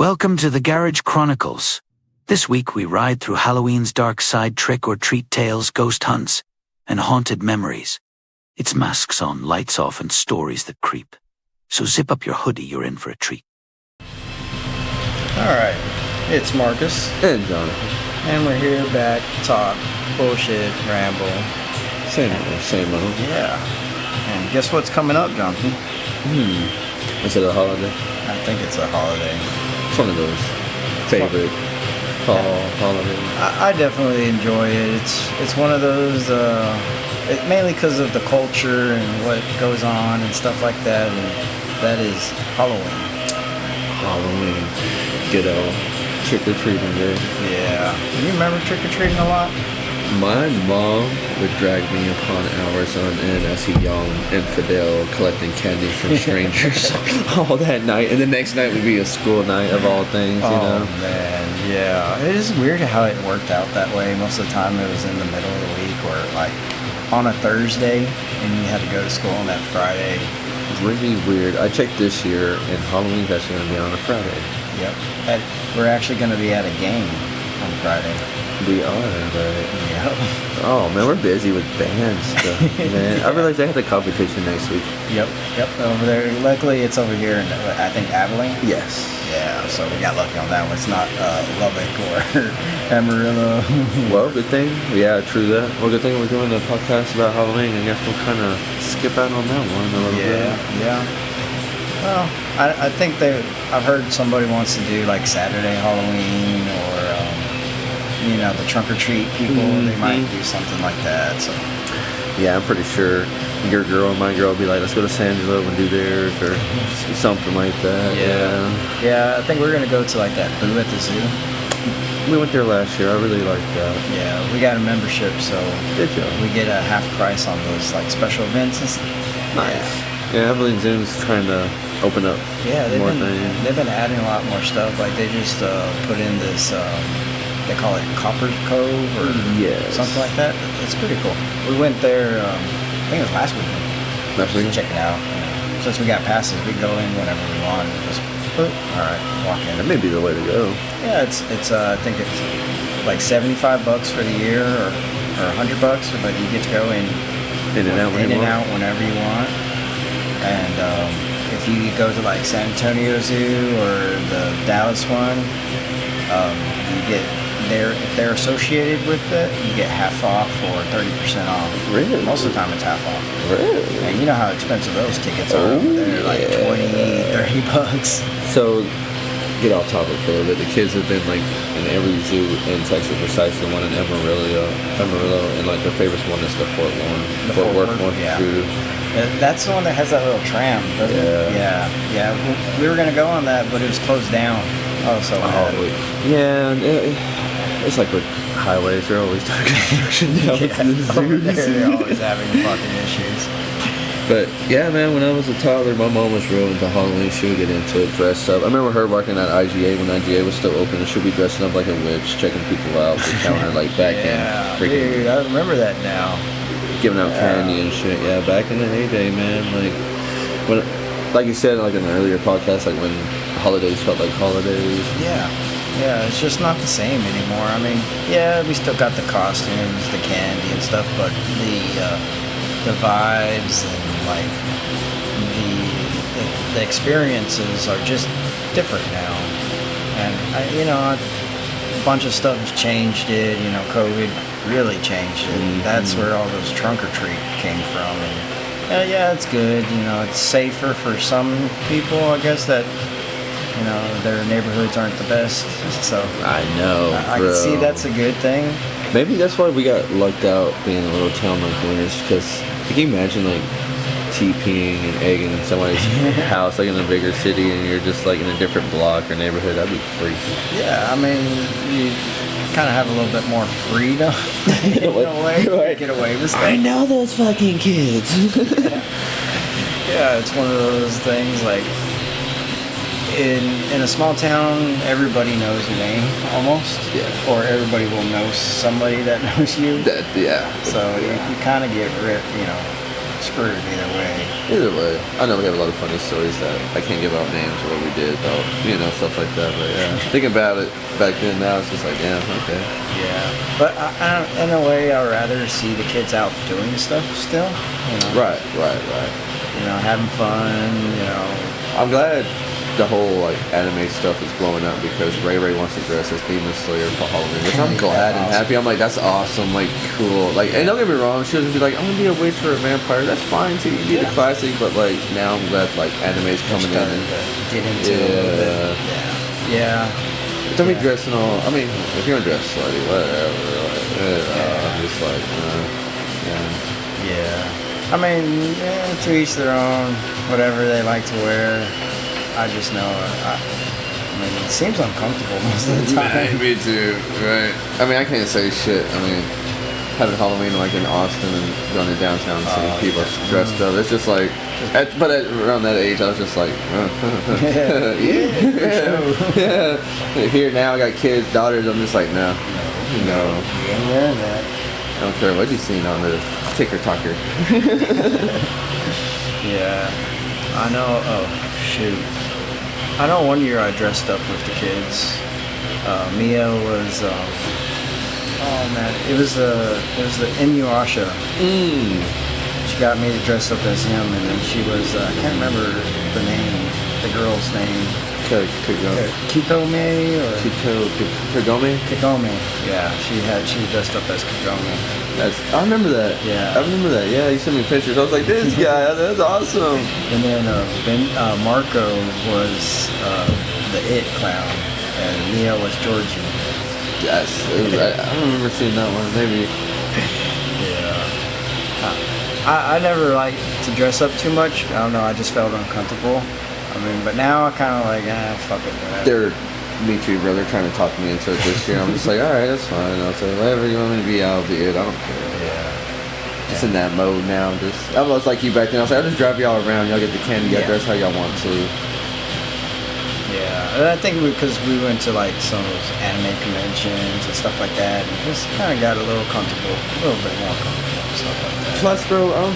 Welcome to the Garage Chronicles. This week we ride through Halloween's dark side, trick or treat tales, ghost hunts, and haunted memories. It's masks on, lights off, and stories that creep. So zip up your hoodie, you're in for a treat. Alright, it's Marcus. And Jonathan. And we're here back to talk, bullshit, ramble. Same old. Yeah. And guess what's coming up, Jonathan? Is it a holiday? I think it's a holiday. It's one of those favorite fall holidays. I definitely enjoy it. It's one of those, mainly because of the culture and what goes on and stuff like that. And that is Halloween. Halloween. Good old trick-or-treating day. Yeah. Do you remember trick-or-treating a lot? My mom would drag me upon hours on end as a young infidel collecting candy from strangers all that night. And the next night would be a school night of all things, you know? Oh, man, yeah. It is weird how it worked out that way. Most of the time it was in the middle of the week or like on a Thursday and you had to go to school on that Friday. Really weird. I checked this year and Halloween's actually going to be on a Friday. Yep. We're actually going to be at a game on Friday. We are, right? Yep. Oh man, we're busy with band stuff, man. Yeah. I realized they have the competition next week. Yep. Over there. Luckily, it's over here in, I think, Abilene. Yes. Yeah, so we got lucky on that one. It's not Lubbock or Amarillo. Well, good thing. Yeah, true that. Well, good thing we're doing a podcast about Halloween. I guess we'll kind of skip out on that one a little bit. Yeah. Well, I think I've heard somebody wants to do like Saturday Halloween or the trunk or treat people. They might do something like that. So yeah, I'm pretty sure your girl and my girl will be like, let's go to San Angelo and do theirs or something like that. Yeah, I think we're gonna go to like that Boo at the Zoo. We went there last year. I really liked that. Yeah, we got a membership, so good job. We get a half price on those like special events and stuff. Nice. Yeah, Abilene Zoom's trying to open up more things. They've been adding a lot more stuff. Like they just put in this, they call it Copper Cove or something like that. It's pretty cool. We went there, I think it was last week. Last week? Check it out. Since we got passes, we go in whenever we want. Just alright, walk in. That may be the way to go. Yeah, it's I think it's like $75 for the year or $100, but you get to go in and out whenever you want. And if you go to like San Antonio Zoo or the Dallas one, you get if they're associated with it, you get half off or 30% off. Really? Most of the time it's half off. Really? And you know how expensive those tickets are over there, like $20-$30. So, get off topic for a little bit. The kids have been like in every zoo in Texas, besides the one in Amarillo, and like their favorite one is the Fort Worth one. Yeah. That's the one that has that little tram, doesn't it? Yeah. We were gonna go on that, but it was closed down. It's like with highways, they're always doing construction down to the zoos. They're always having fucking issues. But yeah, man, when I was a toddler, my mom was real into Halloween. She would get into it, dressed up. I remember her working at IGA when IGA was still open, and she'd be dressing up like a witch, checking people out, the counter, like back in freaking. Dude, I remember that now. Giving out candy and shit. Yeah, back in the heyday, man. Like you said, like in an earlier podcast, like when holidays felt like holidays. Yeah, it's just not the same anymore. I mean, yeah, we still got the costumes, the candy and stuff, but the vibes and like the experiences are just different now. And a bunch of stuff has changed it. COVID really changed it. And that's where all those trunk or treat came from. And it's good. It's safer for some people, I guess, that their neighborhoods aren't the best. So I know, I can see that's a good thing. Maybe that's why we got lucked out being a little town like Winners, because can you imagine like TPing and egging in somebody's house like in a bigger city and you're just like in a different block or neighborhood? That'd be freaky. Yeah, I mean, you kind of have a little bit more freedom in a way. Right. Get away with stuff. I know those fucking kids. Yeah, it's one of those things like in a small town, everybody knows your name almost. Yeah. Or everybody will know somebody that knows you. Yeah. So you kind of get screwed either way. Either way, I know we have a lot of funny stories that I can't give out names of what we did, though. You know, stuff like that. But yeah, thinking about it back then, now it's just like, yeah, okay. Yeah, but in a way, I'd rather see the kids out doing stuff still. You know? Right. You know, having fun. You know, I'm glad the whole like anime stuff is blowing up because Ray wants to dress as Demon Slayer for Halloween, which I'm glad and happy. I'm like, that's awesome, like cool. Like, and don't get me wrong, she doesn't be like, I'm gonna be a witch or a vampire. That's fine too. You be the classic, but like now I'm glad like anime's coming in and get into it a little bit. Yeah. Don't be dressing all. I mean, if you're gonna dress slutty, whatever. I'm just like, Yeah. I mean, to each their own. Whatever they like to wear. I just know. I mean, it seems uncomfortable most of the time. Me too, right? I mean, I can't say shit. I mean, having Halloween like in Austin and going to downtown and seeing people dressed up, it's just like. Around that age, I was just like, yeah. Here now, I got kids, daughters. I'm just like, no. You ain't wearing that. I don't care what you've seen on the ticker-talker. Yeah, I know. Oh shoot. I know one year I dressed up with the kids. Mia was, oh man, it was the Inuyasha. She got me to dress up as him, and then she was, I can't remember the name, the girl's name. Kikome or? Kagome? Kagome, yeah, she dressed up as Kagome. I remember that. Yeah. I remember that. Yeah, you sent me pictures. I was like, this guy, that's awesome. And then Marco was the It clown, and Mia was Georgie. Yes. I don't remember seeing that one. Maybe. Yeah. I never liked to dress up too much. I don't know. I just felt uncomfortable. I mean, but now I kind of like, fuck it. Whatever. Me too, brother, trying to talk me into it this year. I'm just like, all right, that's fine. I'll say whatever you want me to be, I'll be it. I don't care. Yeah. Just in that mode now. I was like you back then. I was like, I'll just drive y'all around. Y'all get the candy. Y'all dress how y'all want to. Yeah, and I think because we went to like some of those anime conventions and stuff like that, and just kind of got a little comfortable, a little bit more comfortable and stuff like that. Plus, bro, I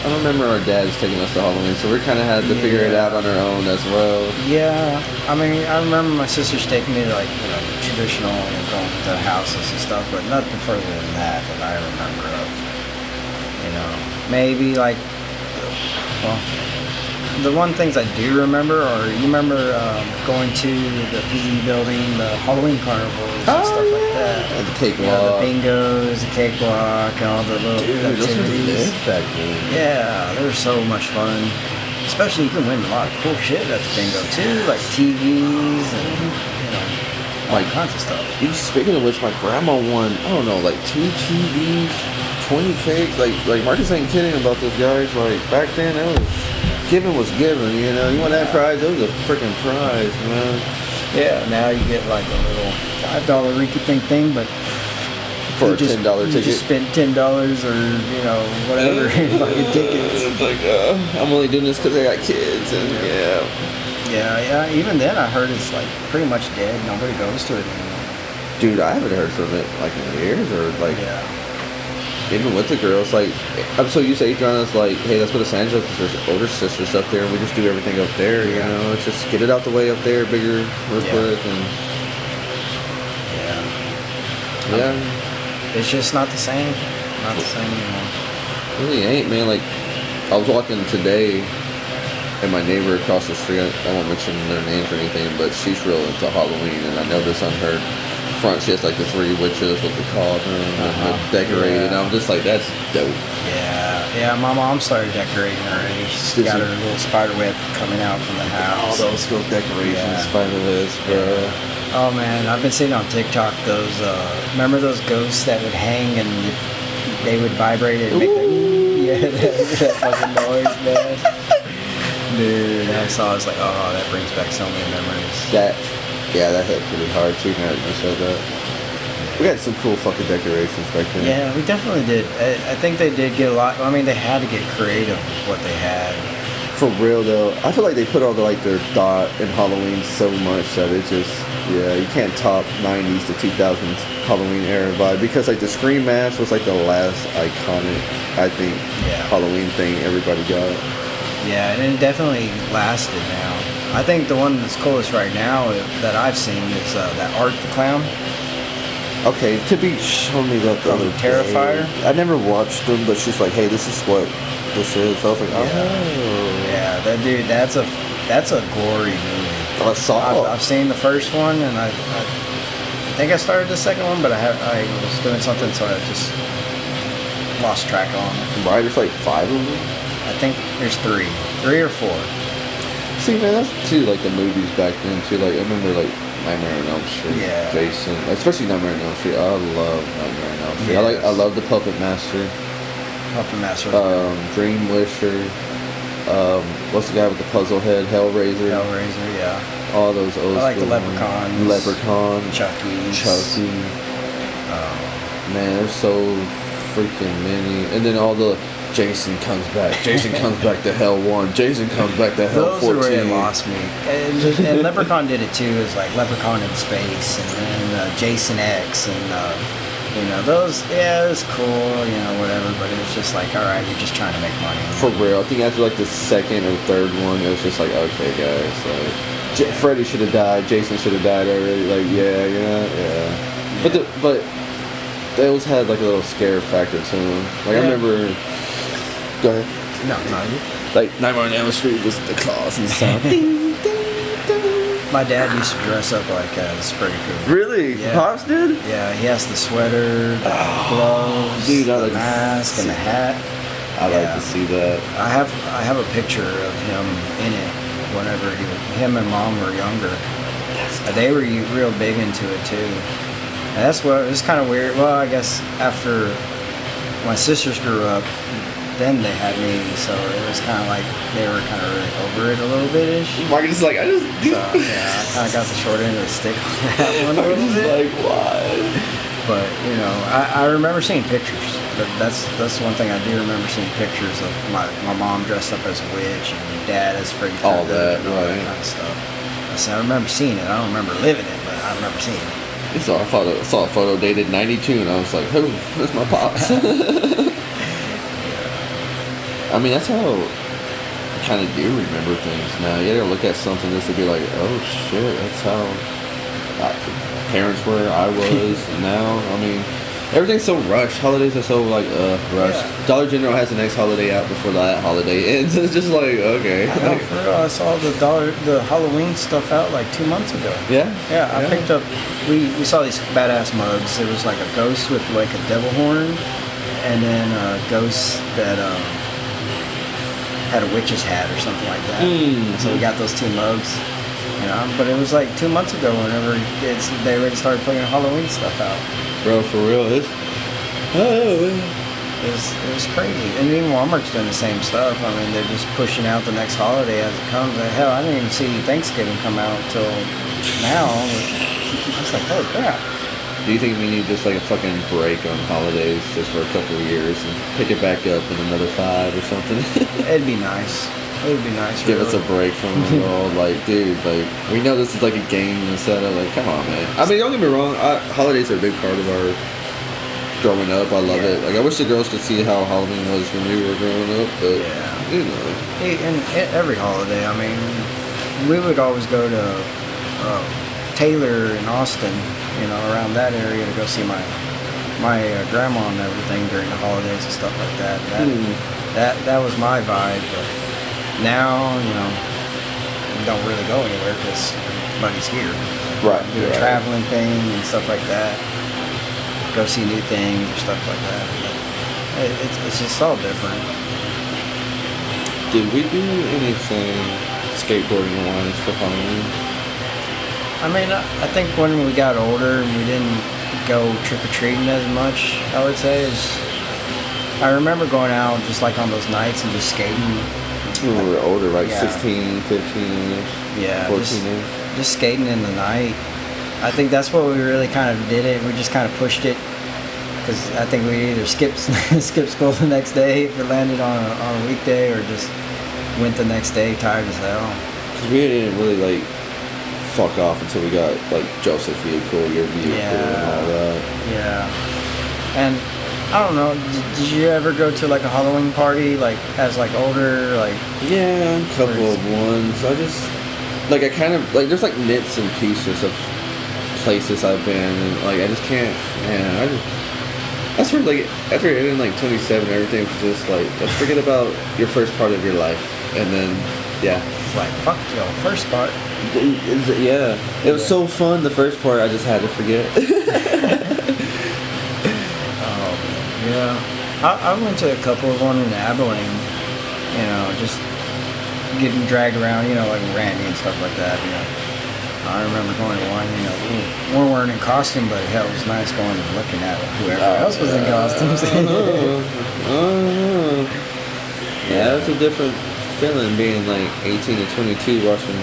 don't remember our dads taking us to Halloween, so we kind of had to figure it out on our own as well. Yeah, I mean, I remember my sisters taking me to like, you know, traditional, going to houses and stuff, but nothing further than that I remember of. You know, maybe like, well, the one things I do remember, or you remember going to the PE building, the Halloween carnivals and stuff like that. And the cakewalk. Yeah, the bingos, the cakewalk, and all the little activities. Yeah, they were so much fun. Especially you can win a lot of cool shit at the bingo too, like TVs and, you know, all kinds of stuff. Speaking of which, my grandma won, I don't know, like 2 TVs, 20 cakes. Like Marcus ain't kidding about this, guys. Like back then, it was giving was given, you know. You want that prize? It was a freaking prize, man. Yeah, now you get like a little $5 rinky thing, but for a $10 ticket. You just spent $10 or, you know, whatever in fucking tickets. It's like, I'm only doing this because I got kids, and Yeah, even then I heard it's like pretty much dead. Nobody goes to it anymore. Dude, I haven't heard from it like in years, or like even with the girls. Like, I'm so used to Adriana's like, hey, let's go to San Jose because there's older sisters up there, and we just do everything up there. You know, it's just get it out the way up there, bigger, real quick, and it's just not the same. Not the same anymore. It really ain't, man. Like, I was walking today, and my neighbor across the street, I won't mention their names or anything, but she's real into Halloween, and I noticed on her front she has like the 3 witches, what they call them, and decorated. And I'm just like, that's dope. Yeah, my mom started decorating already. She's got her little spider web coming out from the house. All those cool decorations, spider webs, bro. Oh man, I've been seeing on TikTok those, remember those ghosts that would hang and they would vibrate and make that fucking noise, man. Dude, I saw, I was like, oh, that brings back so many memories. That hit pretty hard too, now that you said that. We had some cool fucking decorations back then. Yeah, we definitely did. I think they did get a lot, I mean, they had to get creative with what they had. For real though, I feel like they put all the like their thought in Halloween so much that it just you can't top 90s to 2000s Halloween era vibe, because like the Scream mask was like the last iconic, I think, Halloween thing everybody got. Yeah, and it definitely lasted now. I think the one that's coolest right now that I've seen is that Art the Clown. Okay, Tippy showed me that the other Terrifier. day. I never watched them, but she's like, hey, this is what this is. So I was like, oh. Yeah, that dude, that's a gory movie. I saw I've seen the first one, and I think I started the second one, but I was doing something, so I just lost track on it. Right, there's like 5 of them? I think there's 3 or 4. See, man, that's too, like, the movies back then, too. Like, I remember, like, Nightmare on Elm Street, Jason, especially Nightmare on Elm Street. I love Nightmare on Elm Street. Yes. I love the Puppet Master. Dream Wisher. What's the guy with the puzzle head? Hellraiser, yeah. all those old I like the Leprechaun. Chucky. Man, there's so freaking many. And then all the Jason comes back. Jason comes back to Hell 1. Jason comes back to Hell 14. Those are where it lost me. And Leprechaun did it too. It's like Leprechaun in Space, and then Jason X, and those. Yeah, it was cool. Whatever. But it was just like, all right, you're just trying to make money. For real, I think after like the second or third one, it was just like, okay, guys, like Freddy should have died. Jason should have died already. Like, yeah. But those had like a little scare factor to them. Like I remember. Go ahead. No. Like Nightmare on Elm Street was the claws and stuff. Ding, ding, ding. My dad used to dress up like as Freddy Krueger. Really? Yeah. Pops did? Yeah, he has the sweater, the gloves, dude, the mask, and the hat. I like to see that. I have a picture of him in it whenever him and Mom were younger. They were real big into it too. And that's what it was kind of weird. Well, I guess after my sisters grew up, then they had me, so it was kind of like they were kind of really over it a little bit-ish. Marcus is like, I kind of got the short end of the stick on that one a little bit. Like, why? But, I remember seeing pictures. That's one thing I do remember, seeing pictures of my mom dressed up as a witch and my dad as Freddy Krueger. All that, and all that kind of stuff. I remember seeing it. I don't remember living it, but I remember seeing it. So I saw a photo dated 92, and I was like, oh, that's my pops. I mean, that's how I kind of do remember things now. You gotta look at something just to be like, oh shit, that's how parents were, I was, and now, I mean, everything's so rushed. Holidays are so like rushed. Yeah. Dollar General has the next holiday out before that holiday ends. It's just like, okay. I know, for real, I saw the Halloween stuff out like 2 months ago. Yeah? Yeah, I picked up, we saw these badass mugs. There was like a ghost with like a devil horn, and then a ghost that had a witch's hat or something like that. So we got those 2 mugs. But it was like 2 months ago whenever they already started putting Halloween stuff out. Bro, for real, it was crazy. And even Walmart's doing the same stuff. I mean, they're just pushing out the next holiday as it comes. Like, hell, I didn't even see Thanksgiving come out until now. I was like, oh crap. Do you think we need just like a fucking break on holidays just for a couple of years and pick it back up in another 5 or something? It'd be nice. It would be nice. Give us a break from the world. Like, dude, like, we know this is like a game and setup. Like, come on, man. I mean, don't get me wrong. Holidays are a big part of our growing up. I love it. Like, I wish the girls could see how Halloween was when we were growing up. But, And every holiday, I mean, we would always go to Taylor in Austin, around that area to go see my grandma and everything during the holidays and stuff like that. That was my vibe. But now, we don't really go anywhere because everybody's here. Right. Do a traveling thing and stuff like that. Go see new things or stuff like that. But it's just all different. Did we do anything skateboarding-wise for Halloween? I mean, I think when we got older and we didn't go trick-or-treating as much, I would say, I remember going out just like on those nights and just skating. When we were older, like 16, 15, yeah, 14. Just skating in the night. I think that's what we really kind of did it. We just kind of pushed it because I think we either skip school the next day if it landed on a weekday, or just went the next day, tired as hell. Because we didn't really, like, fuck off until we got, like, Joseph's vehicle, your vehicle, and all that. Yeah. And I don't know, did you ever go to, like, a Halloween party, like, as, like, older, like... Yeah, a couple of ones. I just... Like, I kind of... Like, there's, like, nits and pieces of places I've been, and, like, I just can't... Man, I just... That's where, like, after hitting, like, 27, everything was just, like, let's forget about your first part of your life. And then, yeah. It's like, fuck your first part. Yeah. It was so fun, the first part, I just had to forget. Oh, yeah. I went to a couple of one in Abilene, you know, just getting dragged around, you know, like Randy and stuff like that, you know. I remember going to one, you know, we weren't in costume, but hell, it was nice going and looking at whoever else was in costumes. Yeah, it was a different feeling being like 18 to 22 watching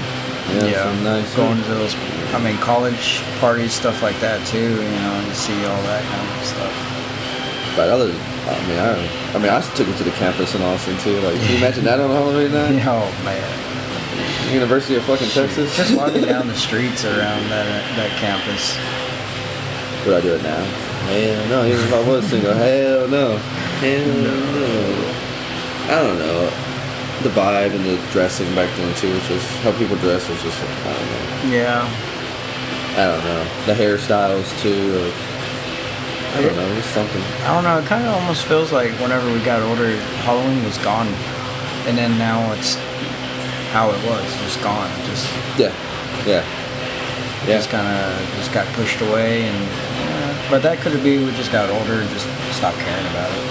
some nice going to those, I mean, college parties, stuff like that too, you know, and see all that kind of stuff. But I took it to the campus in Austin too. Like, can you imagine that on a Halloween night? Oh man. University of fucking Texas. Just walking down the streets around that campus. Would I do it now? Hell no. Even if I was single, hell no. Hell no. I don't know. The vibe and the dressing back then too, was just how people dress was just, I don't know. Yeah. I don't know. The hairstyles too. I don't know. It was something. I don't know. It kind of almost feels like whenever we got older, Halloween was gone, and then now it's how it was, just gone. Just just kind of got pushed away, and but that could be we just got older and just stopped caring about it.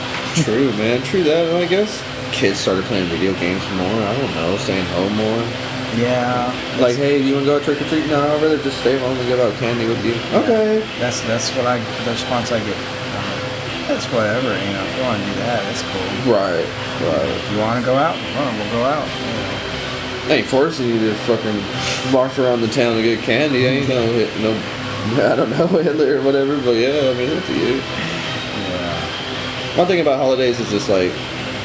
True, man. True that. And I guess kids started playing video games more. I don't know, staying home more. Yeah. Like, hey, do you want to go trick or treat? No, I'd rather just stay home and give out candy with you. Yeah. Okay. That's what the response I get. That's whatever, you know. If you want to do that, that's cool. Right. If you want to go out, we'll go out. You know. I ain't forcing you to fucking march around the town to get candy. I ain't no, I don't know, Hitler or whatever, but yeah, I mean, it's up to you. Yeah. One thing about holidays is just like,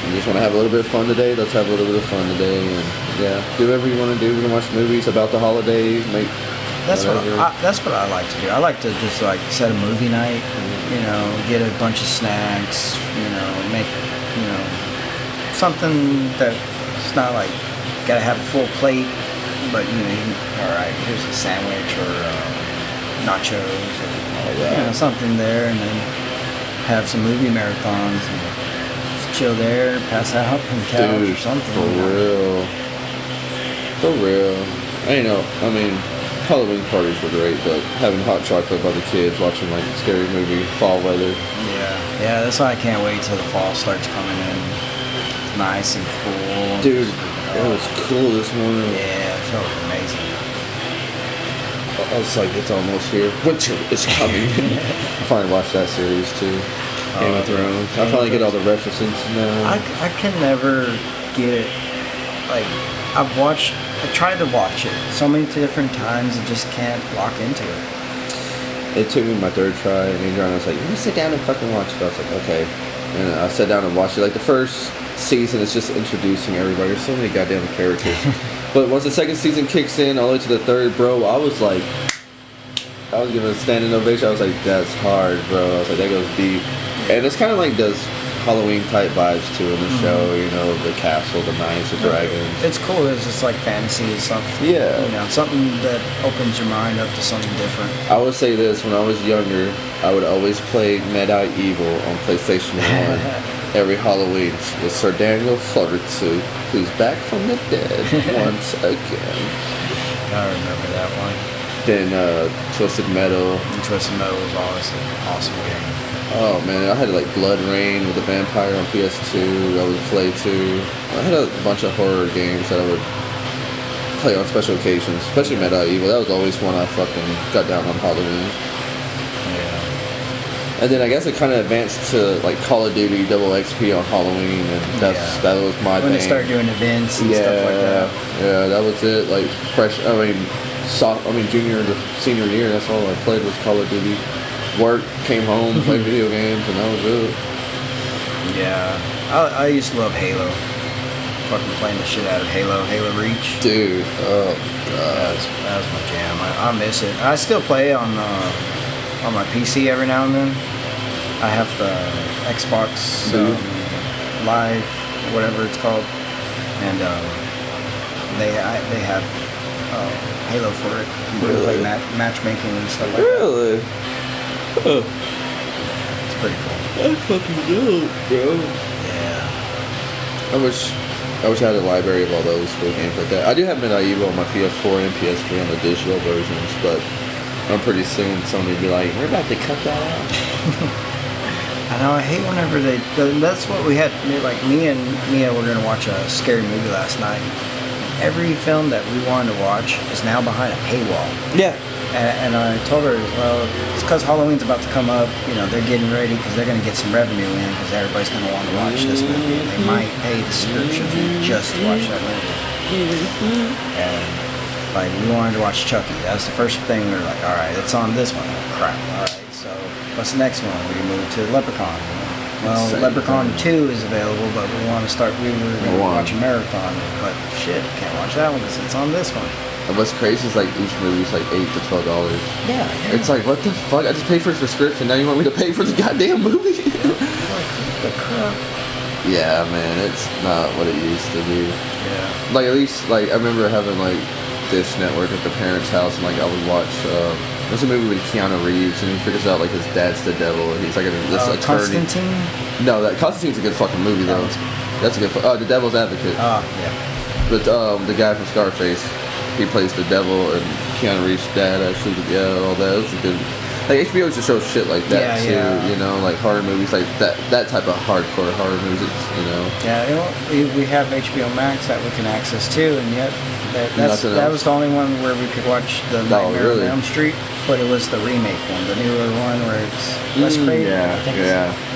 you just want to have a little bit of fun today, let's have a little bit of fun today, and yeah, do whatever you want to do. We can watch movies about the holiday, that's what I like to do. I like to just like set a movie night, you know, get a bunch of snacks, you know, make, you know, something that's not like gotta have a full plate, but you know, all right, here's a sandwich or nachos or you know, something there, and then have some movie marathons and just chill there, pass out on the couch or something. For real. I mean, Halloween parties were great, but having hot chocolate by the kids, watching like a scary movie, fall weather. Yeah, that's why I can't wait till the fall starts coming in. It's nice and cool. Dude, it was cool this morning. Yeah, it felt amazing. I was like, it's almost here. Winter is coming. I finally watched that series too. Game of Thrones. I finally get all the references now. I can never get, like, I tried to watch it so many different times and just can't lock into it. It took me my third try, and Adriana was like, "You sit down and fucking watch it." I was like, "Okay." And I sat down and watched it. Like, the first season is just introducing everybody. There's so many goddamn characters. But once the second season kicks in, all the way to the third, bro, I was giving a standing ovation. I was like, that's hard, bro. I was like, that goes deep. And it's kind of like does Halloween type vibes too in the show, you know, the castle, the knights, the dragons. It's cool. It's just like fantasy and stuff. Yeah. You know, something that opens your mind up to something different. I would say this, when I was younger, I would always play Medieval on PlayStation 1 every Halloween with Sir Daniel Fluttertooth, who's back from the dead once again. I remember that one. Then Twisted Metal. Twisted Metal was always an awesome game. Oh man, I had like Blood Rain with the vampire on PS2. I would play too. I had a bunch of horror games that I would play on special occasions, especially Medieval. That was always one I fucking got down on Halloween. Yeah. And then I guess it kind of advanced to like Call of Duty Double XP on Halloween, and that was my thing. When they start doing events and stuff like that. Yeah, that was it. Like junior to senior year, that's all I played was Call of Duty. Work, came home, played video games, and that was it. Yeah, I used to love Halo. fucking playing the shit out of Halo Reach. Dude, oh god, that was my jam. I miss it. I still play on my PC every now and then. I have the Xbox Live, whatever it's called, and they have Halo for it. You can play matchmaking and stuff like that. Really? Oh, It's pretty cool. that's fucking dope, bro. Yeah. I wish I had a library of all those cool games like that. I do have Medieval on my PS4 and PS3 on the digital versions, but I'm pretty soon somebody will be like, we're about to cut that out. I know, I hate whenever that's what we had, like me and Mia were going to watch a scary movie last night. Every film that we wanted to watch is now behind a paywall. Yeah. And I told her, well, it's because Halloween's about to come up, they're getting ready because they're going to get some revenue in because everybody's going to want to watch this movie. They might pay the subscription fee just to watch that movie. And, like, we wanted to watch Chucky. That was the first thing we were like, all right, it's on this one. Oh, crap. All right, so what's the next one? We moved to Leprechaun. Well, Leprechaun 2 is available, but we were going to watch a marathon. But shit, can't watch that one because it's on this one. And what's crazy is like each movie's like $8 to $12. Yeah. It's like, what the fuck? I just paid for a subscription. Now you want me to pay for the goddamn movie? The crap. Yeah, man, it's not what it used to be. Yeah. Like at least, like I remember having like Dish Network at the parents' house, and like I would watch. There's a movie with Keanu Reeves, and he figures out like his dad's the devil, and he's like this attorney. Constantine? No, Constantine's a good fucking movie though. That's a good. The Devil's Advocate. Oh yeah. But the guy from Scarface, he plays the devil, and Keanu Reeves' dad actually, all that. It was a good. Like HBO used to show shit like that too, like horror movies, like that type of hardcore horror movies, Yeah, we have HBO Max that we can access too, and yet that was the only one where we could watch the Nightmare on Elm Street, but it was the remake one, the newer one where it's Wes Craven.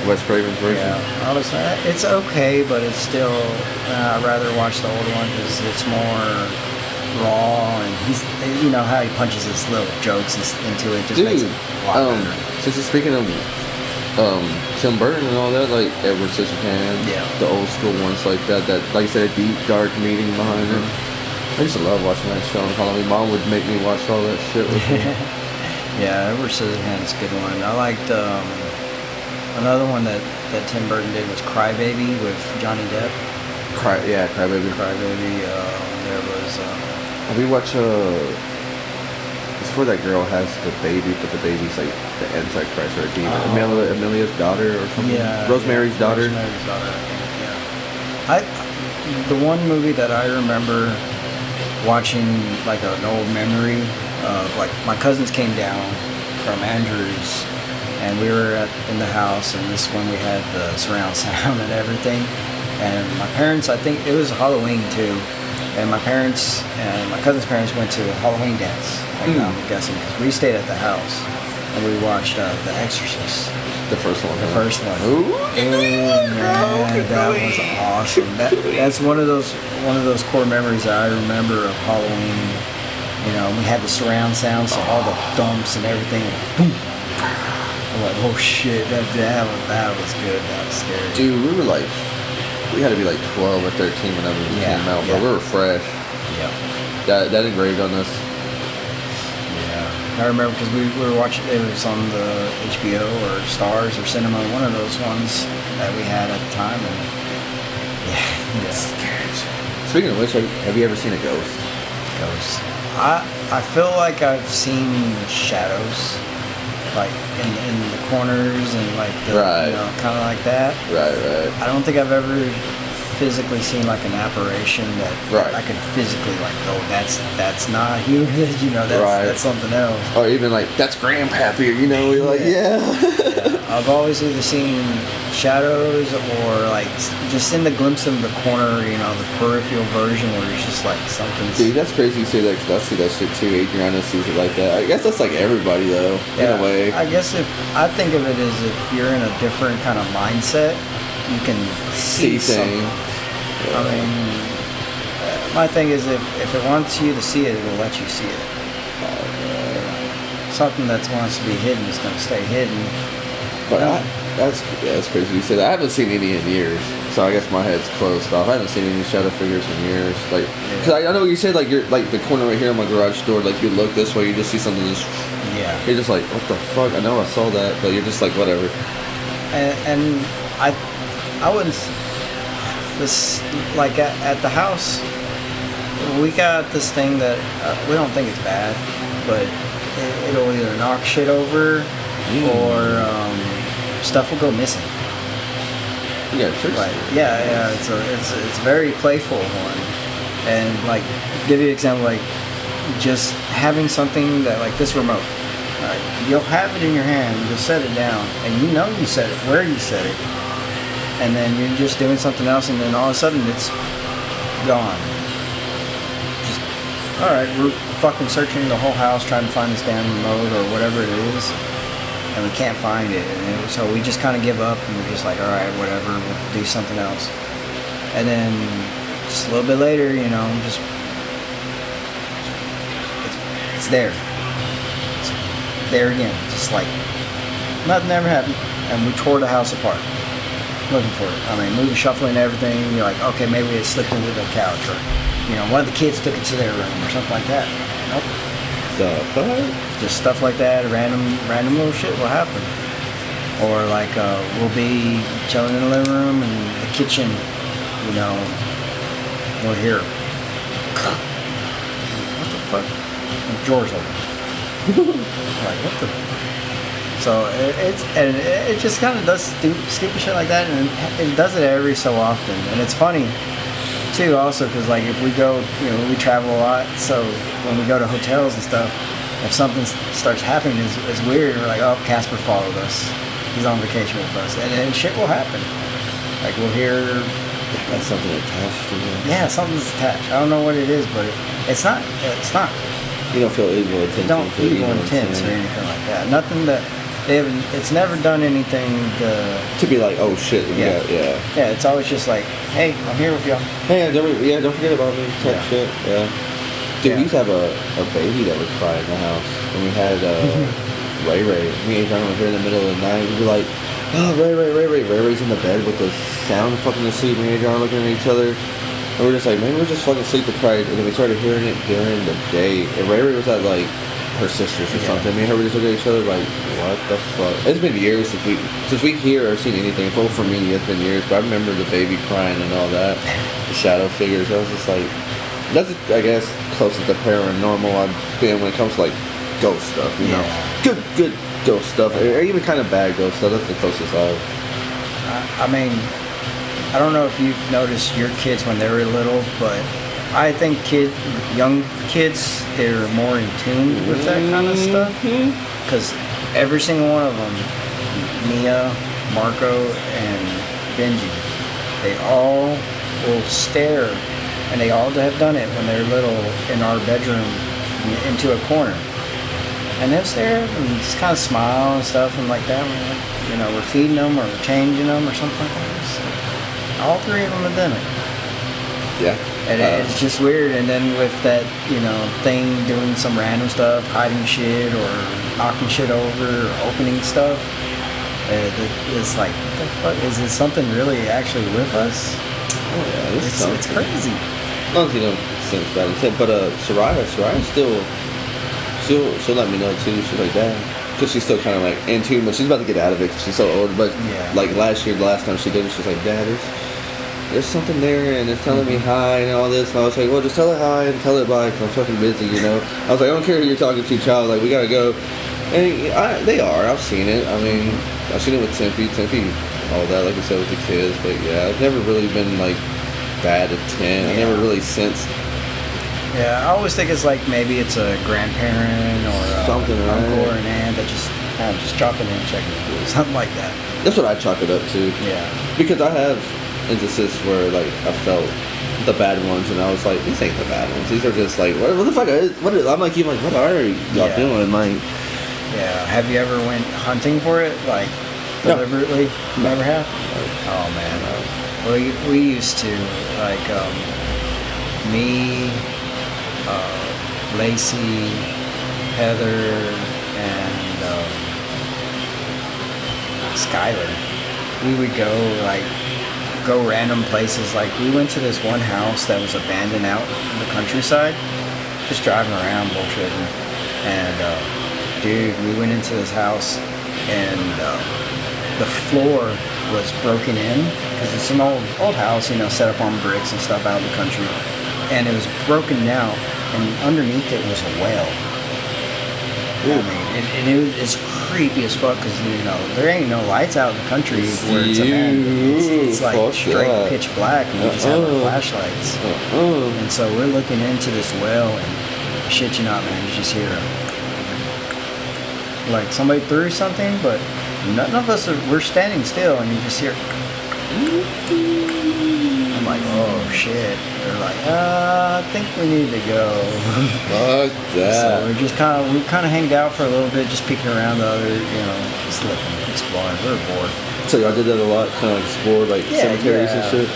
Wes Craven's version. Yeah, honestly, it's okay, but it's still I'd rather watch the old one because it's more raw, and he's how he punches his little jokes into it, just makes it a lot better. Since you're speaking of Tim Burton and all that, like Edward Scissorhands, the old school ones like that like you said, a deep dark meaning behind it. I used to love watching that show on Halloween. Mom would make me watch all that shit with me. Yeah, Edward Scissorhands is a good one. I liked another one that Tim Burton did was Crybaby with Johnny Depp. Crybaby. There was have you watched it's where that girl has the baby, but the baby's like the Antichrist or a demon. Amelia's daughter or something? Yeah. Rosemary's Daughter? Rosemary's Daughter, I think, the one movie that I remember watching, like an old memory of, like, my cousins came down from Andrews, and we were in the house, and this one we had the surround sound and everything. And my parents, I think it was Halloween too. And my parents and my cousin's parents went to a Halloween dance, I'm guessing, because we stayed at the house and we watched The Exorcist. The first one. Ooh, man, that was awesome. That's one of those core memories that I remember of Halloween. We had the surround sound, so all the thumps and everything. Boom. I'm like, oh shit, that was good. That was scary. Dude, we had to be like 12 or 13 whenever we came out, but we were fresh. Yeah. That engraved on us. Yeah. I remember because we were watching, it was on the HBO or Stars or Cinema, one of those ones that we had at the time. And yeah. Speaking of which, have you ever seen a ghost? Ghost. I feel like I've seen shadows, like in the corners and like the, kind of like that. Right. I don't think I've ever physically seen like an apparition that I could physically like, oh, that's not human. That's something else. Or even like, that's Grandpappy, you're like, yeah. I've always either seen shadows or like just in the glimpse of the corner, the peripheral version where it's just like something. Dude, that's crazy you say that because I see that shit too. Adriana sees it like that. I guess that's like everybody though, in a way. I guess I think of it as if you're in a different kind of mindset, you can see something. Yeah. I mean, my thing is if it wants you to see it, it will let you see it. Something that wants to be hidden is going to stay hidden. But That's crazy you said that. I haven't seen any in years, so I guess my head's closed off. I haven't seen any shadow figures in years. Like, cause I know you said like you're like the corner right here on my garage door. Like you look this way, you just see something just. Yeah. You're just like, what the fuck? I know I saw that, but you're just like, whatever. And I wouldn't. This like at the house, we got this thing that we don't think it's bad, but it'll either knock shit over or stuff will go missing. Yeah, sure. Like, yeah. It's a very playful one, and like give you an example, like just having something that like this remote. You'll have it in your hand, you'll set it down, and you know you set it, where you set it, and then you're just doing something else, and then all of a sudden it's gone. Just, alright, we're fucking searching the whole house trying to find this damn remote or whatever it is, and we can't find it, and so we just kind of give up, and we're just like, alright, whatever, we'll do something else. And then just a little bit later, you know, just it's there. There again, just like nothing ever happened, and we tore the house apart looking for it. I mean, moving, shuffling everything. You're like, okay, maybe it slipped into the couch, or you know, one of the kids took it to their room or something like that. Nope. Just stuff like that. Random little shit will happen. Or like we'll be chilling in the living room and the kitchen, you know, we'll hear what the fuck? The door's open. Like what the? So it just kind of does stupid shit like that, and it does it every so often, and it's funny too. Also, because like if we go, you know, we travel a lot, so when we go to hotels and stuff, if something starts happening, it's weird. We're like, oh, Casper followed us. He's on vacation with us, and then shit will happen. Like we'll hear. That's something attached to you. Yeah, something's attached. I don't know what it is, but it's not. You don't feel evil intent. Don't evil intents or anything like that. Nothing that they haven't. It's never done anything to be like, oh shit. Yeah. It's always just like, hey, I'm here with y'all. Hey, don't forget about me. Type shit. Yeah. Dude, we used to have a baby that would cry in the house, and we had Ray. Me and John were here in the middle of the night. We'd be like, oh, Ray. Ray's in the bed with the sound fucking asleep. Me and John looking at each other. And we're just like, maybe we're just fucking asleep deprived. And then we started hearing it during the day. And Ray was at like her sisters or something. Me and her were just looking at each other like, what the fuck? It's been years since we hear or seen anything. Well, for me, it's been years. But I remember the baby crying and all that. The shadow figures. I was just like, that's I guess closest to paranormal I've been when it comes to like ghost stuff. You know, good ghost stuff, or even kind of bad ghost stuff. That's the closest I've. I mean. I don't know if you've noticed your kids when they were little, but I think young kids, they're more in tune with that kind of stuff. Because every single one of them, Mia, Marco, and Benji, they all will stare, and they all have done it when they're little in our bedroom into a corner. And they'll stare and just kind of smile and stuff and like that. You know, we're feeding them or we're changing them or something like that. All three of them have done it. Yeah. And it's just weird. And then with that, you know, thing, doing some random stuff, hiding shit or knocking shit over or opening stuff, it's like, what the fuck? Is this something really actually with us? Oh, yeah, it's crazy. As long as you don't sense bad intent. But Soraya still, she'll let me know too. She's like, Dad. Because she's still kind of like in tune, but she's about to get out of it because she's so old. But like the last time she did it, she's like, Dad, there's something there, and it's telling me hi and all this. And I was like, well, just tell it hi and tell it bye because I'm fucking busy, you know. I was like, I don't care who you're talking to, child. Like, we gotta go. And they are. I've seen it. I mean, I've seen it with Tempe, all that, like I said, with the kids. But yeah, I've never really been like bad at 10. I never really sensed. Yeah, I always think it's like maybe it's a grandparent or something, uncle or an aunt that just kind of just dropping in and checking it, something like that. That's what I chalk it up to. Yeah. Because I have instances where like I felt the bad ones, and I was like, these ain't the bad ones. These are just like, what the fuck? I'm like, you're like, what are y'all doing? Like, yeah. Have you ever went hunting for it? Like deliberately? No. Never have? Oh man. We used to like me. Lacey, Heather, and Skyler. We would go random places. Like, we went to this one house that was abandoned out in the countryside, just driving around bullshitting. And dude, we went into this house, and the floor was broken in because it's an old house, you know, set up on bricks and stuff out in the country, and it was broken down, and underneath it was a well. I mean, it's creepy as fuck because, you know, there ain't no lights out in the country where it's abandoned. It's like straight pitch black, and we just have our flashlights. And so we're looking into this well, and shit you not, man, you just hear like somebody threw something, but none of us we're standing still, and you just hear. I'm like, oh shit. They're like, I think we need to go. Fuck that. So we kind of hanged out for a little bit, just peeking around the other, you know, just looking, exploring. We were bored. So y'all did that a lot, kind of explore like cemeteries and shit?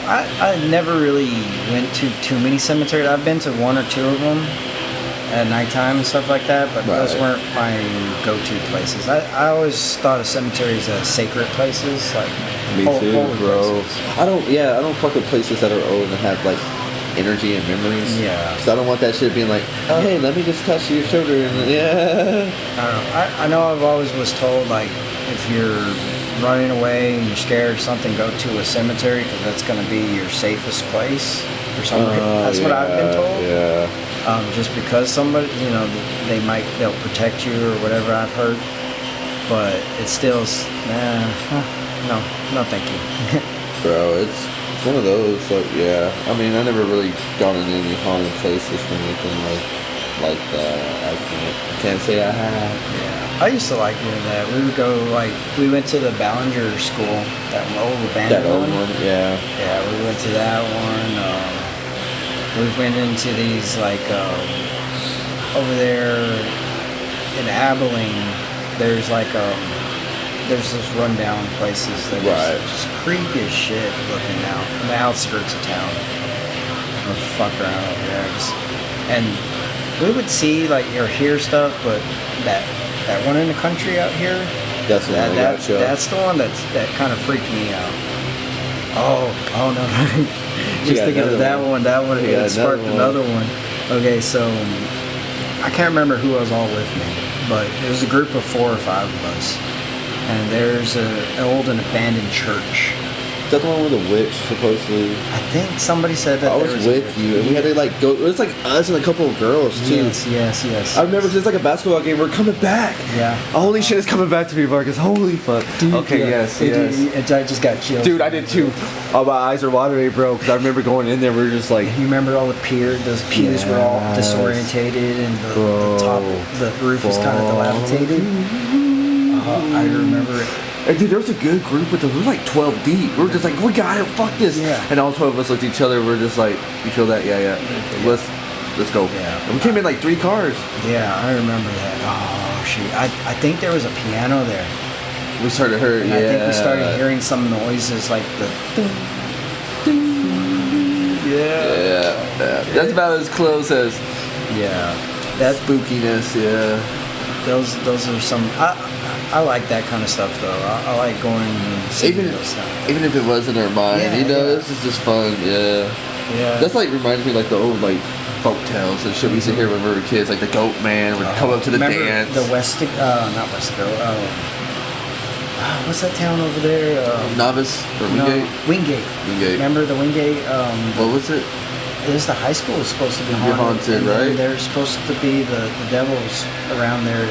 I never really went to too many cemeteries. I've been to one or two of them at nighttime and stuff like that, but those weren't my go-to places. I always thought of cemeteries as sacred places, like me too, bro. Places. I don't fuck with places that are old and have like energy and memories. Yeah. Because I don't want that shit being like, oh hey, let me just touch your shoulder and yeah. I don't know. I know I've always was told, like, if you're running away and you're scared or something, go to a cemetery because that's going to be your safest place for some reason. That's what I've been told. Yeah. Just because somebody, you know, they'll protect you or whatever I've heard, but it's still, no, thank you. Bro, it's one of those, like, yeah. I mean, I never really gone into any haunted places or anything like that. I can't say I have. Yeah, I used to like doing that. We would go, like, we went to the Ballinger School, that old abandoned one. That old one, yeah. Yeah, we went to that one. We went into these, like, over there in Abilene, there's like, there's those rundown places that are just creepy as shit looking out on the outskirts of town. Or fuck around over there. And we would see, like, or hear stuff, but that one in the country out here, that's the one that kind of freaked me out. Oh no. Just thinking of that one it sparked another one. Okay, so I can't remember who was all with me, but it was a group of 4 or 5 of us. And there's an old and abandoned church. Is that the one with the witch, supposedly? I think somebody said that. I was with you, and we had to like go. It was like us and a couple of girls too. Yes. I remember it's like a basketball game. We're coming back. Yeah. Holy shit, it's coming back to me, Marcus. Holy fuck. Dude, okay, yes. I just got chills. Dude, I did too. Oh, my eyes are watering, bro. Because I remember going in there. We were just like. You remember all the those pews were all disorientated, and the top, the roof was kind of dilapidated. I remember it. And dude, there was a good group with us. We were like 12 deep. We were just like, we got it, fuck this. Yeah. And all 12 of us looked at each other. We're just like, you feel that? Yeah. Let's go. Yeah. And we came in like 3 cars. Yeah, I remember that. Oh shoot. I think there was a piano there. We started hearing. I think we started hearing some noises like the. Yeah. That's about as close as. Yeah. That spookiness. Yeah. Those are some. I like that kind of stuff though. I like going and seeing those stuff. Even if it wasn't our mind, this is just fun. Yeah. That's like reminds me like the old like folk tales and shit we used to hear when we were kids, like the Goat Man would come up to the dance. The not Westico. What's that town over there? Novice or Wingate? No, Wingate. Remember the Wingate? What was it? This the high school is supposed to be haunted, right? There's supposed to be the devils around there.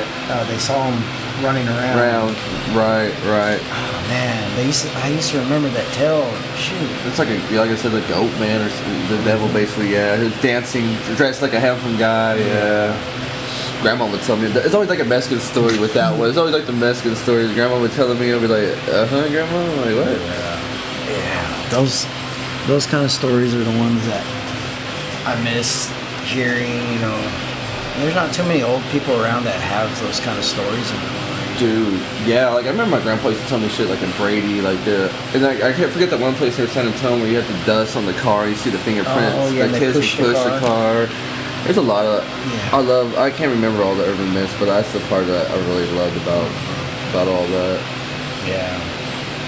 They saw them running around. Right. Oh man, I used to remember that tale. Shoot. It's like I said, the Goat Man or the devil, basically. Yeah, he was dancing, dressed like a handsome guy. Yeah. Grandma would tell me. It's always like a Mexican story with that one. It's always like the Mexican stories. Grandma would tell me, I'd be like, Grandma? I'm like, what? Yeah. Those kind of stories are the ones that I miss hearing. You know, there's not too many old people around that have those kind of stories anymore. Dude, yeah, like I remember my grandpa used to tell me shit like in Brady, like and I can't forget that one place near San Antonio where you had the dust on the car, you see the fingerprints, the kids would push the car. There's a lot of, I can't remember all the urban myths, but that's the part that I really loved about about all that. Yeah.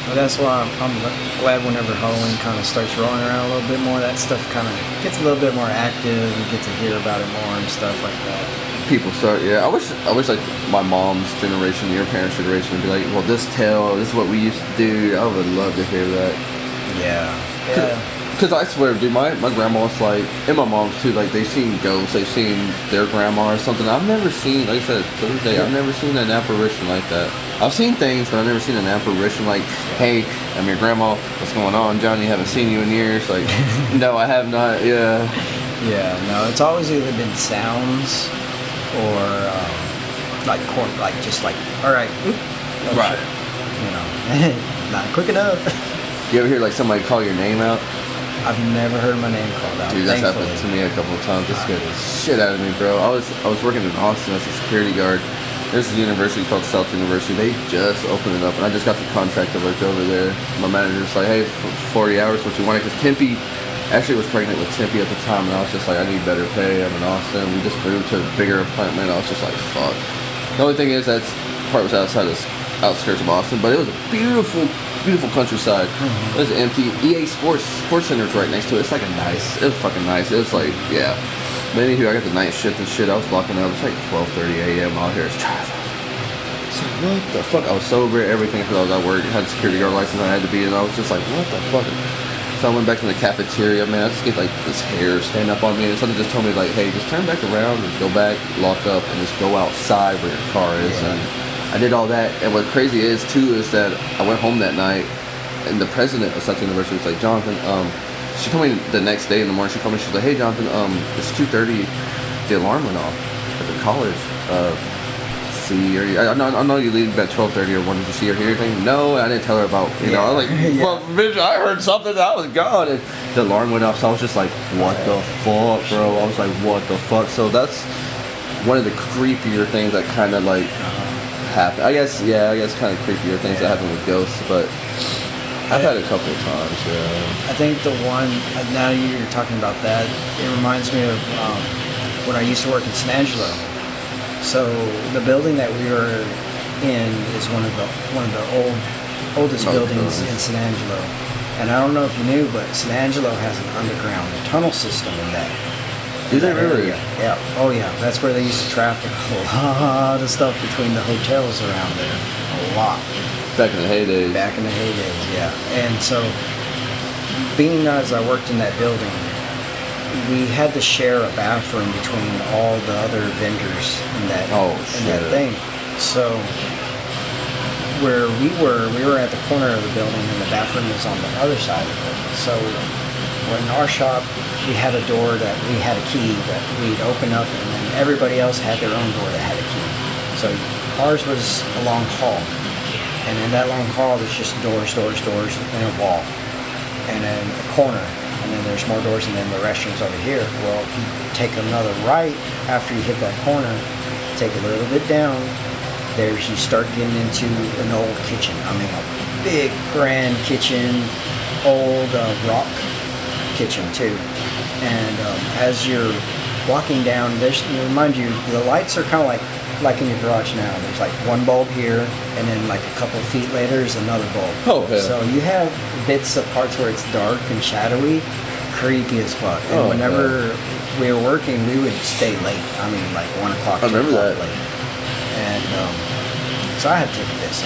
Well, that's why I'm glad whenever Halloween kind of starts rolling around a little bit more, that stuff kind of gets a little bit more active. You get to hear about it more and stuff like that. People start, yeah. I wish like my mom's generation, your parents' generation would be like, well, this is what we used to do. I would love to hear that. Yeah. Because I swear, dude, my grandma's like, and my mom's too, like, they've seen ghosts, they've seen their grandma or something. I've never seen, like I said, to this day, I've never seen an apparition like that. I've seen things, but I've never seen an apparition like, hey, I'm your grandma, what's going on, Johnny? Haven't seen you in years. Like, no, I have not, yeah. Yeah, no, it's always either been sounds or, just like, all right, oop, oh, right. Shit. You know, not quick enough. You ever hear, like, somebody call your name out? I've never heard my name called out. Dude, that's happened to me a couple of times. This scared the shit out of me, bro. I was working in Austin as a security guard. There's a university called South University. They just opened it up, and I just got the contract to work over there. My manager's like, hey, for 40 hours, what you want? Because Tempe actually was pregnant with Tempe at the time, and I was just like, I need better pay. I'm in Austin. We just moved to a bigger apartment. I was just like, fuck. The only thing is that part was outside of outskirts of Austin, but it was a beautiful countryside. It was empty. EA Sports Center's right next to it. It's like it was fucking nice. It was like, yeah. But anywho, I got the night shift and shit. I was walking up. It's like 12:30 a.m. All here is traffic. So what the fuck? I was sober, everything, because I was at work. I had a security guard license I had to be, and I was just like, what the fuck? So I went back to the cafeteria. Man, I just get like this hair stand up on me, and something just told me like, hey, just turn back around and go back, lock up, and just go outside where your car is. Yeah. And I did all that, and what crazy is too is that I went home that night, and the president of South University was like, Jonathan, she told me the next day in the morning, she called me, she's like, hey Jonathan, it's 2:30, the alarm went off at the college. I know you leave at 12:30 or 1, did you see or hear anything? No, I didn't tell her about, you know, I was like, well, bitch, I heard something, I was gone, and the alarm went off, so I was just like, what the fuck, bro? I was like, what the fuck? So that's one of the creepier things that kind of like happen. I guess kind of creepier things that happen with ghosts, but I've had a couple of times, yeah. I think the one, now you're talking about that, it reminds me of when I used to work in San Angelo. So the building that we were in is one of the oldest buildings in San Angelo. And I don't know if you knew, but San Angelo has an underground tunnel system in that. Is it really? Yeah. Oh yeah. That's where they used to traffic a lot of stuff between the hotels around there. A lot. Back in the heydays. Yeah. And so, being as I worked in that building, we had to share a bathroom between all the other vendors in that that thing. So where we were at the corner of the building, and the bathroom was on the other side of the building. So when our shop, we had a door that we had a key that we'd open up, and then everybody else had their own door that had a key. So ours was a long hall, and in that long hall there's just doors, and a wall, and then a corner. And then there's more doors, and then the restrooms over here. Well, if you take another right after you hit that corner, take a little bit down, you start getting into an old kitchen. I mean, a big, grand kitchen, old rock kitchen too. And as you're walking down, mind you, the lights are kind of like in your garage now. There's like one bulb here, and then like a couple of feet later is another bulb. Oh, yeah. So you have bits of parts where it's dark and shadowy, creepy as fuck. And whenever we were working, we would stay late. I mean, like 1 o'clock. I remember that. Late. And so I had to take a piss.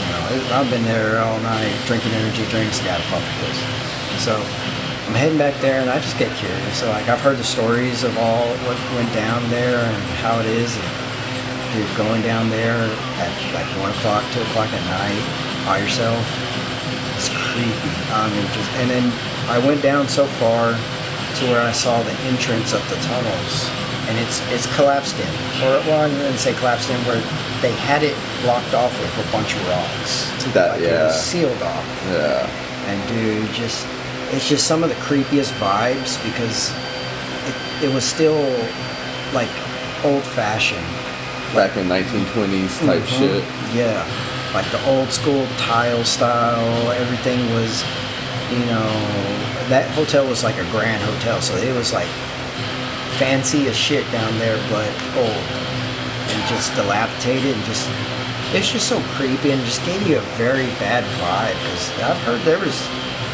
I've been there all night drinking energy drinks. Gotta fuck with this. So I'm heading back there, and I just get curious. So like I've heard the stories of all what went down there and how it is. And you're going down there at like 1 o'clock, 2 o'clock at night by yourself. It's creepy. I mean, and then I went down so far to where I saw the entrance of the tunnels, and it's collapsed in. Or well, I didn't say collapsed in, where they had it blocked off with a bunch of rocks. It was sealed off. Yeah. And dude, it's just some of the creepiest vibes, because it was still like old-fashioned. Back in 1920s type shit. Yeah. Like the old school tile style. Everything was, that hotel was like a grand hotel. So it was like fancy as shit down there, but old. and just dilapidated and just it's just so creepy and just gave you a very bad vibe because I've heard there was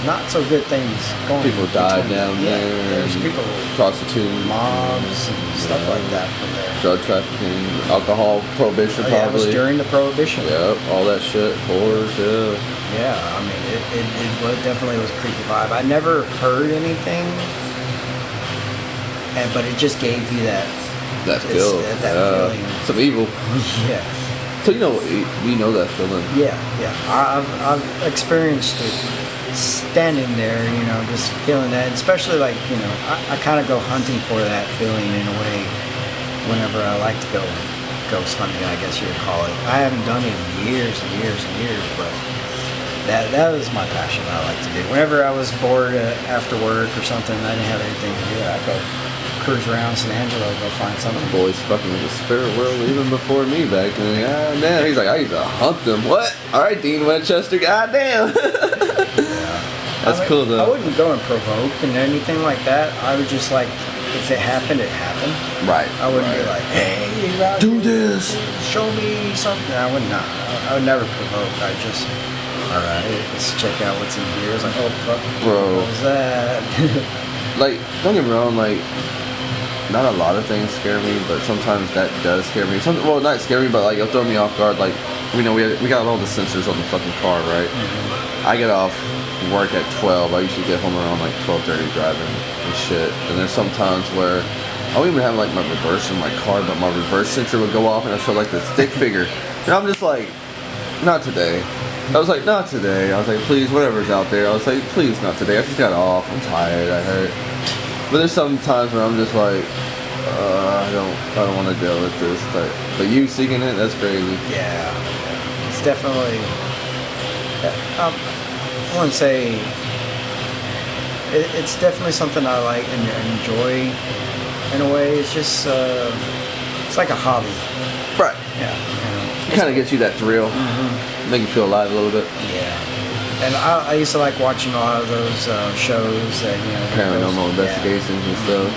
not so good things going. People died down there. There's people prostituting, mobs and stuff like that from there. Drug trafficking, alcohol prohibition, Yeah, it probably. was during the prohibition. Yep, all that shit, whores, yeah. Yeah, I mean, it definitely was a creepy vibe. I never heard anything, but it just gave you that feel, that feeling. Some evil. Yeah. So you know that feeling. Yeah. I've experienced it standing there, just feeling that. Especially like, I kind of go hunting for that feeling in a way. Whenever I like to go ghost hunting, I guess you would call it. I haven't done it in years and years and years, but that was my passion. I like to do. Whenever I was bored after work or something, I didn't have anything to do, I'd go cruise around San Angelo, go find something. Boys fucking in the spirit world even before me back then. God damn, he's like, I used to hunt them. What? All right, Dean Winchester. God damn. That's cool though. I wouldn't go and provoke and anything like that. I would just like, if it happened, it happened. Right. I wouldn't be like, hey, do this. Show me something. I would not. I would never provoke. I just, all right, let's check out what's in here. It's like, oh fuck, bro, what was that? Like, don't get me wrong, like, not a lot of things scare me, but sometimes that does scare me. Well, not scare me, but like it'll throw me off guard. Like, we got all the sensors on the fucking car, right? Mm-hmm. I get off work at 12. I usually get home around like 12:30 driving and shit. And there's some times where I don't even have like my reverse in my car, but my reverse sensor would go off and I show like the stick figure. And I'm just like, not today. I was like, not today. I was like, please, whatever's out there. I was like, please, not today. I just got off. I'm tired. I hurt. But there's some times where I'm just like, I don't want to deal with this. But you seeking it, that's crazy. Yeah. It's definitely, I wouldn't say, it's definitely something I like and enjoy in a way. It's just, it's like a hobby. Right. Yeah. It kind of gets you that thrill. Mm-hmm. Make you feel alive a little bit. Yeah. And I used to like watching a lot of those shows that, Paranormal investigations and stuff.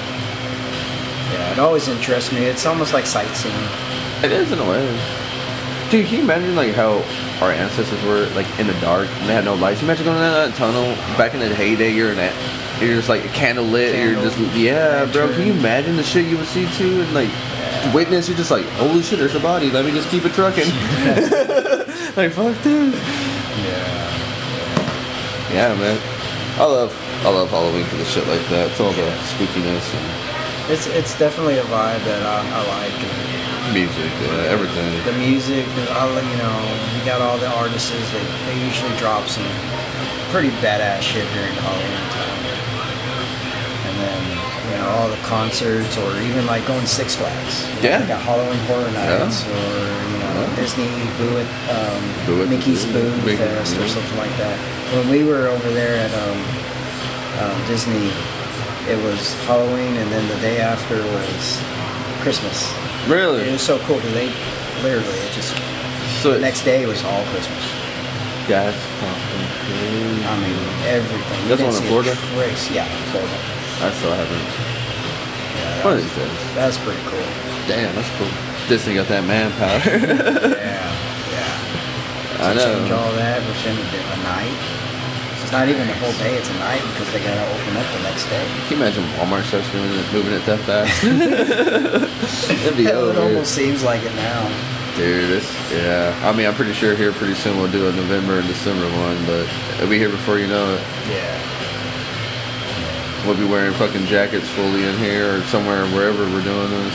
Yeah, it always interests me. It's almost like sightseeing. It is in a way. Dude, can you imagine like how our ancestors were like in the dark and they had no lights? You imagine going down that tunnel back in the heyday, you're just like a candle lit, you're just bro, can you imagine the shit you would see too? And like witness, you're just like, holy shit, there's a body, let me just keep it trucking. Like fuck dude. Yeah, man. I love Halloween for the shit like that. It's all the spookiness and it's definitely a vibe that I like. Music, everything. The music, you got all the artists. They usually drop some pretty badass shit during Halloween time. And then all the concerts, or even like going to Six Flags. Yeah. Like a Halloween Horror Nights, or Disney Boo It, Mickey's Boo Fest, or something like that. When we were over there at Disney, it was Halloween, and then the day after was Christmas. Really? It was so cool because they literally the next day was all Christmas. Yeah, that's fucking crazy. I mean, everything. That's one in Florida? Yeah, Florida. I still haven't. Yeah, One of these days. That's pretty cool. Damn, that's cool. Disney got that manpower. Yeah. I know. Change all that within a night. It's not even a whole day, it's a night because they gotta open up the next day. Can you imagine Walmart starts moving it that fast? It'd be over. It almost seems like it now. Dude, I mean, I'm pretty sure here pretty soon we'll do a November and December one, but it'll be here before you know it. Yeah. We'll be wearing fucking jackets fully in here or somewhere, wherever we're doing this.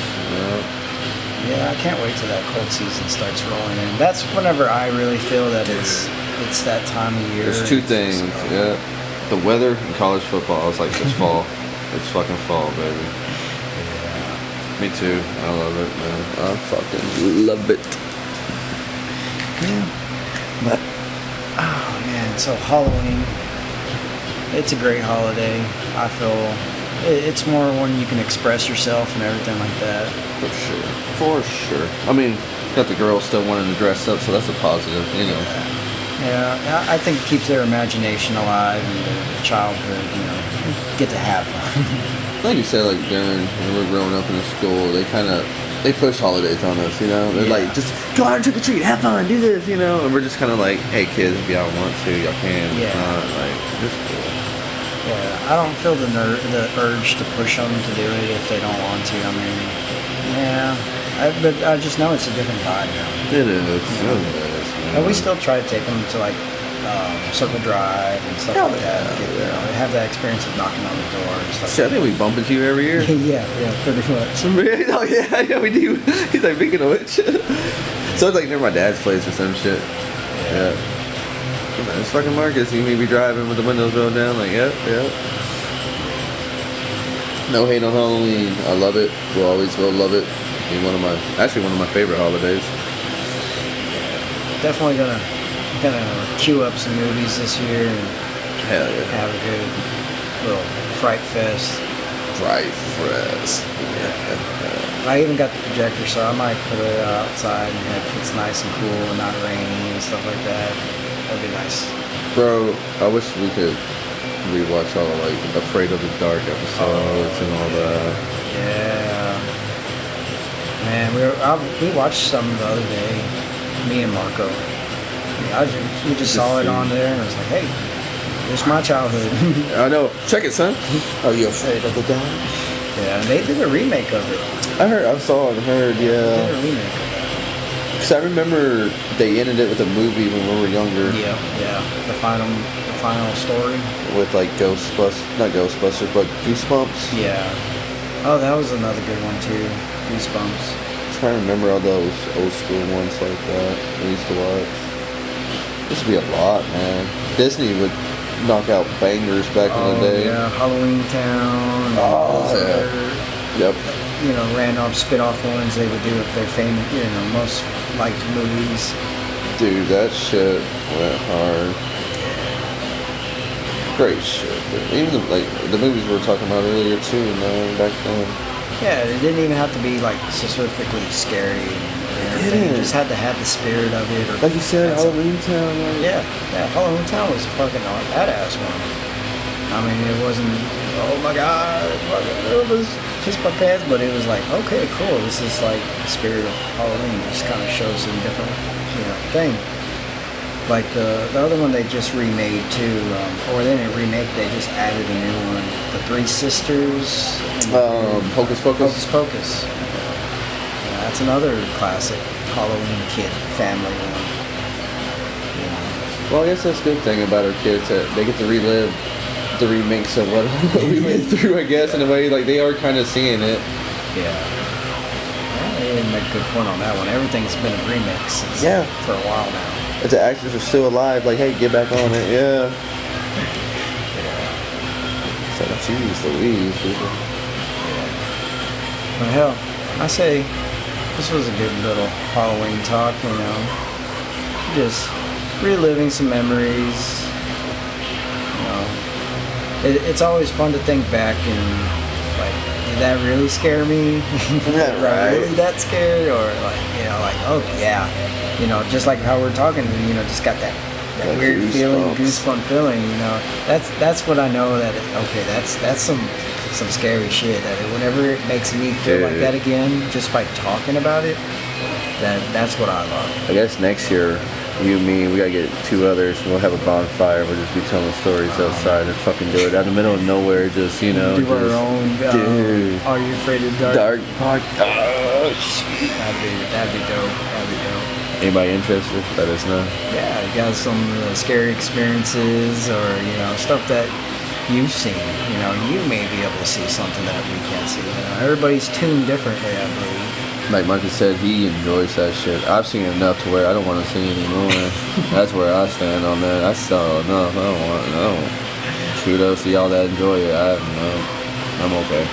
Yeah, I can't wait till that cold season starts rolling in. That's whenever I really feel that it's that time of year. There's two things, the weather and college football. It's like it's fall. It's fucking fall, baby. Yeah. Me too. I love it, man. I fucking love it. Yeah. But, oh man, so Halloween, it's a great holiday. I feel it's more when you can express yourself and everything like that. For sure. I mean, got the girls still wanting to dress up, so that's a positive, Yeah, I think it keeps their imagination alive and their childhood, get to have one. Like you said, like when we were growing up in the school, they kind of they push holidays on us, you know. They're like, just go out and trick or treat, have fun, do this, you know. And we're just kind of like, hey kids, if y'all want to, y'all can. Yeah. Like, just cool. Yeah, I don't feel the urge to push them to do it if they don't want to. I mean, yeah, but I just know it's a different vibe now. It is. You know? It is, man. And we still try to take them to like Circle Drive and stuff like that. You know, have that experience of knocking on the door and stuff. Shit, I think we bump into you every year. yeah, pretty much. Oh yeah, we do. He's like, speaking of which. So it's like near my dad's place or some shit. Yeah. It's fucking Marcus. You may be driving with the windows rolled down. Like, yep. No hate on Halloween. I love it. Will always will love it. Be one of my favorite holidays. Definitely gonna queue up some movies this year and Hell yeah. have a good little fright fest. Yeah. I even got the projector, so I might put it outside and if it's nice and cool and not raining and stuff like that. That'd be nice. Bro, I wish we could rewatch all like Afraid of the Dark episodes and all that. Yeah. Man, we watched some the other day. Me and Marco. We just saw it on there and I was like, hey, it's my childhood. I know. Check it, son. Are you afraid of the dark? Yeah, and they did a remake of it. I saw it and heard, They yeah. did a remake of it. Because I remember they ended it with a movie when we were younger. Yeah. The final story. With like not Ghostbusters, but Goosebumps. Yeah. Oh, that was another good one too. Goosebumps. I'm trying to remember all those old school ones like that we used to watch. Used to be a lot, man. Disney would knock out bangers back in the day. Yeah, Halloween Town. Yep. You know, random spin-off ones they would do if they're famous, most liked movies. Dude, that shit went hard. Great shit, dude. Even the movies we were talking about earlier too, man, back then. Yeah, it didn't even have to be like specifically scary and everything. It just had to have the spirit of it. Or like you said, Halloween Town. Yeah, Halloween Town was fucking a badass one. I mean, it wasn't, oh my god, it was just my pants, but it was like, okay, cool. This is like the spirit of Halloween. It just kind of shows some different, thing. Like the other one they just remade too, or they didn't remake, they just added a new one. The Three Sisters. Hocus Pocus. Hocus Pocus. Yeah, that's another classic Halloween kid family one. Well, I guess that's a good thing about our kids, that they get to relive the remakes of what we went through, I guess, in a way. Like, they are kind of seeing it. Yeah. They didn't make a good point on that one. Everything's been a remix for a while now. If the actors are still alive, like, hey, get back on it, yeah. It's like, jeez Louise, people. But hell, I say this was a good little Halloween talk, just reliving some memories. It's always fun to think back and like, did that really scare me? Yeah, right. Really that scared? Or oh yeah, just like how we're talking, just got that weird feeling, goosebump feeling. That's what I know that. That's some scary shit. That whenever it makes me feel like that again, just by talking about it, that's what I love. I guess next year, you and me, we gotta get 2 others, and we'll have a bonfire. We'll just be telling stories outside and fucking do it out in the middle of nowhere. Just do our own. Are You Afraid of Dark? Dark podcast. That'd be dope. Anybody interested? Let us know. Yeah, you got some scary experiences or stuff that you've seen. You may be able to see something that we can't see. Everybody's tuned differently, I believe. Like Marcus said, he enjoys that shit. I've seen enough to where I don't want to see anymore. That's where I stand on that. I saw enough. I don't want no. Kudos to y'all that enjoy it. I don't know. I'm okay.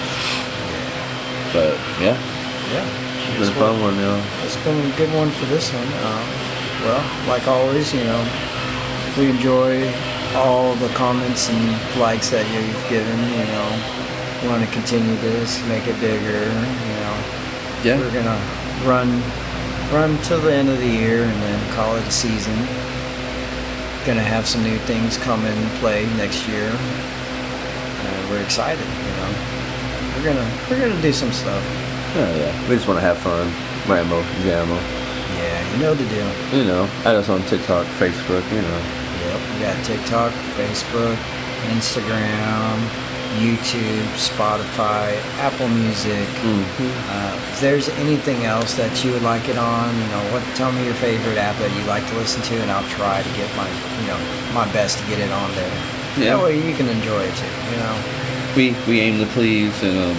But yeah. It's been a fun one, It's been a good one for this one. Well, like always, we enjoy all the comments and likes that you've given. We want to continue this, make it bigger. Yeah. We're gonna run till the end of the year and then call it a season. Gonna have some new things come in play next year. We're excited. We're gonna do some stuff. Oh yeah, we just want to have fun, ramble, jammo. Yeah, you know the deal. You know, add us on TikTok, Facebook. You know. Yep, we got TikTok, Facebook, Instagram, YouTube, Spotify, Apple Music. If there's anything else that you would like it on, tell me your favorite app that you like to listen to, and I'll try to get my best to get it on there. Yeah. That way you can enjoy it too. We aim to please, and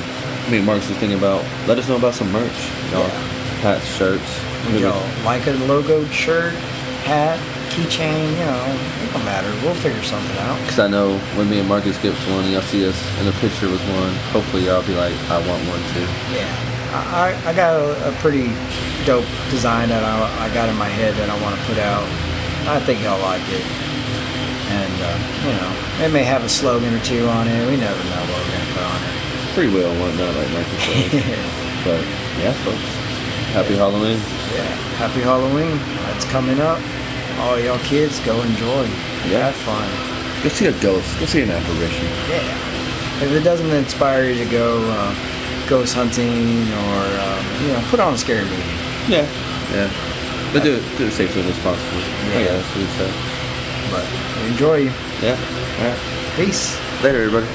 me and Mark's just thinking about. Let us know about some merch. Hats, shirts. Would y'all like a logoed shirt, hat, keychain? It don't matter. We'll figure something out. Because I know when me and Marcus get one, and y'all see us in a picture with one, hopefully y'all be like, I want one too. Yeah. I got a pretty dope design that I got in my head that I want to put out. I think y'all like it. And, it may have a slogan or two on it. We never know what we're going to put on it. Free will and whatnot, like Marcus said. But, yeah, folks. Happy Halloween. Yeah. Happy Halloween. That's coming up. All y'all kids, go enjoy. Yeah. Have fun. Go see a ghost. Go see an apparition. Yeah. If it doesn't inspire you to go ghost hunting or, put on a scary movie. Yeah. Yeah. But do it safely and responsibly. Yeah. I guess we would say. But enjoy you. Yeah. All right. Peace. Later, everybody.